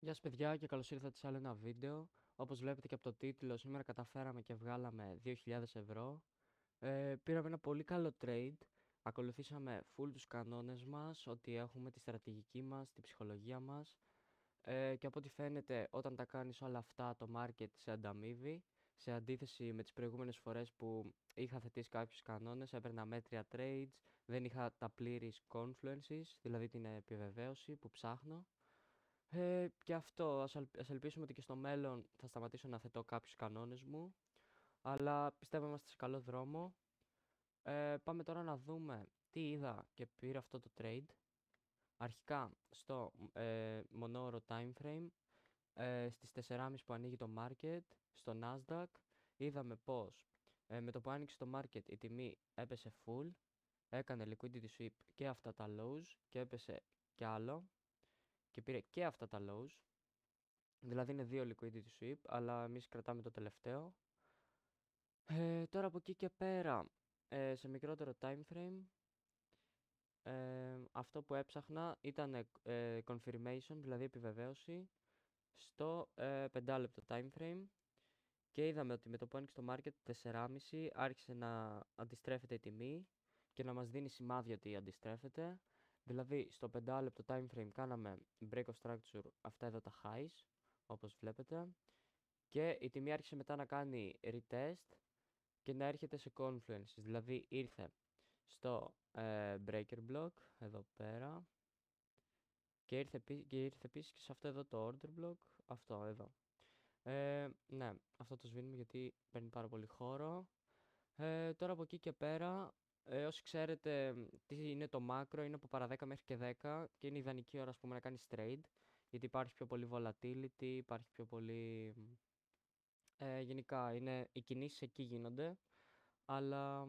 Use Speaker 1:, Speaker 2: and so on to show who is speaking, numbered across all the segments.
Speaker 1: Γεια σας παιδιά και καλώς ήρθατε σε άλλο ένα βίντεο. Όπως βλέπετε και από το τίτλο, σήμερα καταφέραμε και βγάλαμε 2.000 ευρώ. Πήραμε ένα πολύ καλό trade. Ακολουθήσαμε full τους κανόνες μας, ότι έχουμε τη στρατηγική μας, τη ψυχολογία μας. Και από ό,τι φαίνεται, όταν τα κάνεις όλα αυτά, το market σε ανταμείβει. Σε αντίθεση με τις προηγούμενες φορές που είχα θετήσει κάποιους κανόνες, έπαιρνα μέτρια trades, δεν είχα τα πλήρης confluences, δηλαδή την επιβεβαίωση που ψάχνω. Και αυτό, ας ελπίσουμε ότι και στο μέλλον θα σταματήσω να θετώ κάποιους κανόνες μου, αλλά πιστεύω είμαστε σε καλό δρόμο. Πάμε τώρα να δούμε τι είδα και πήρα αυτό το trade. Αρχικά στο μονόωρο time frame, στις 4.30 που ανοίγει το market, στο Nasdaq, είδαμε πως με το που άνοιξε το market η τιμή έπεσε full, έκανε liquidity sweep και αυτά τα lows και έπεσε κι άλλο και πήρε και αυτά τα lows. Δηλαδή είναι δύο liquidity sweep, αλλά εμείς κρατάμε το τελευταίο. Τώρα από εκεί και πέρα, σε μικρότερο time frame, αυτό που έψαχνα ήταν confirmation, δηλαδή επιβεβαίωση, στο 5 λεπτό time frame και είδαμε ότι με το που άνοιξε το market 4.30 άρχισε να αντιστρέφεται η τιμή και να μας δίνει σημάδια ότι αντιστρέφεται. Δηλαδή στο 5 λεπτό time frame κάναμε break of structure, αυτά εδώ τα highs, όπως βλέπετε. Και η τιμή άρχισε μετά να κάνει retest και να έρχεται σε confluences. Δηλαδή ήρθε στο breaker block, εδώ πέρα. Και ήρθε επίσης και σε αυτό εδώ το order block, αυτό εδώ. Ναι, αυτό το σβήνουμε γιατί παίρνει πάρα πολύ χώρο. Τώρα από εκεί και πέρα, όσοι ξέρετε τι είναι το macro, είναι από παρά 10 μέχρι και 10 και είναι ιδανική ώρα, ας πούμε, να κάνεις trade, γιατί υπάρχει πιο πολύ volatility, υπάρχει πιο πολύ. Γενικά οι κινήσεις εκεί γίνονται, αλλά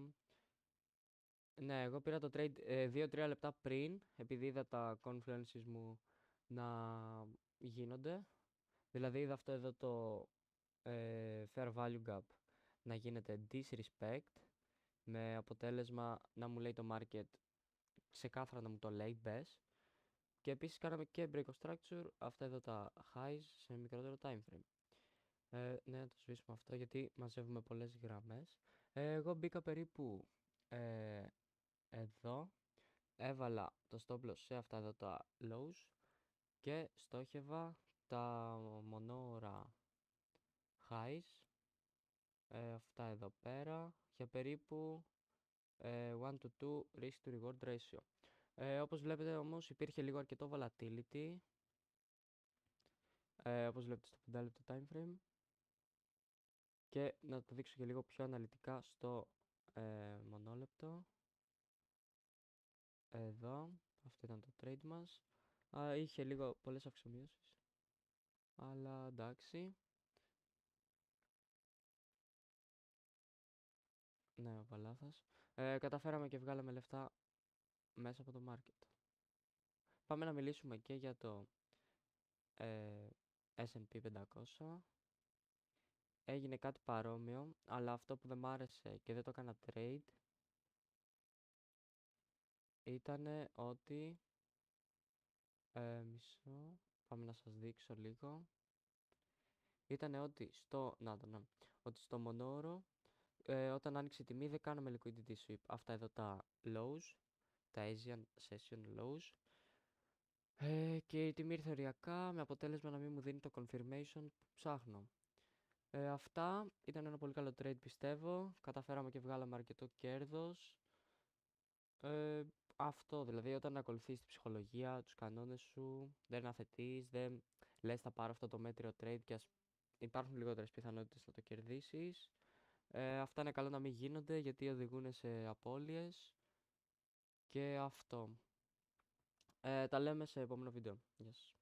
Speaker 1: ναι, εγώ πήρα το trade 2-3 λεπτά πριν, επειδή είδα τα confluences μου να γίνονται. Δηλαδή είδα αυτό εδώ το fair value gap να γίνεται disrespect, με αποτέλεσμα να μου λέει το market ξεκάθαρα να μου το λέει best. Και επίσης κάναμε και break of structure, αυτά εδώ τα highs σε μικρότερο time frame. Ναι, να το σβήσουμε αυτό γιατί μαζεύουμε πολλές γραμμές. Εγώ μπήκα περίπου εδώ, έβαλα το stop loss σε αυτά εδώ τα lows και στόχευα τα μονόωρα highs, αυτά εδώ πέρα, για περίπου 1 to 2 risk to reward ratio. Όπως βλέπετε όμως υπήρχε λίγο αρκετό volatility, όπως βλέπετε στο 5 λεπτό time frame. Και να το δείξω και λίγο πιο αναλυτικά στο μονόλεπτο. Εδώ, αυτό ήταν το trade μας. Είχε λίγο πολλές αυξομοιώσεις, αλλά εντάξει. Ναι, είπα λάθος. Καταφέραμε και βγάλαμε λεφτά μέσα από το market. Πάμε να μιλήσουμε και για το S&P 500. Έγινε κάτι παρόμοιο, αλλά αυτό που δεν μ' άρεσε και δεν το έκανα trade ήταν ότι μισό, πάμε να σας δείξω λίγο. Ήταν ότι ότι στο μονόωρο όταν άνοιξε η τιμή δεν κάναμε liquidity sweep. Αυτά εδώ τα lows, τα Asian Session lows. Και η τιμή ήρθε οριακά με αποτέλεσμα να μην μου δίνει το confirmation που ψάχνω. Αυτά ήταν ένα πολύ καλό trade, πιστεύω. Καταφέραμε και βγάλαμε αρκετό κέρδος. Ε, Αυτό δηλαδή, όταν ακολουθείς τη ψυχολογία, τους κανόνες σου, δεν αθετείς, δεν λες θα πάρω αυτό το μέτριο trade και υπάρχουν λιγότερες πιθανότητες να το κερδίσεις. Αυτά είναι καλό να μην γίνονται γιατί οδηγούν σε απώλειες. Και αυτό. Τα λέμε σε επόμενο βίντεο. Γεια σας.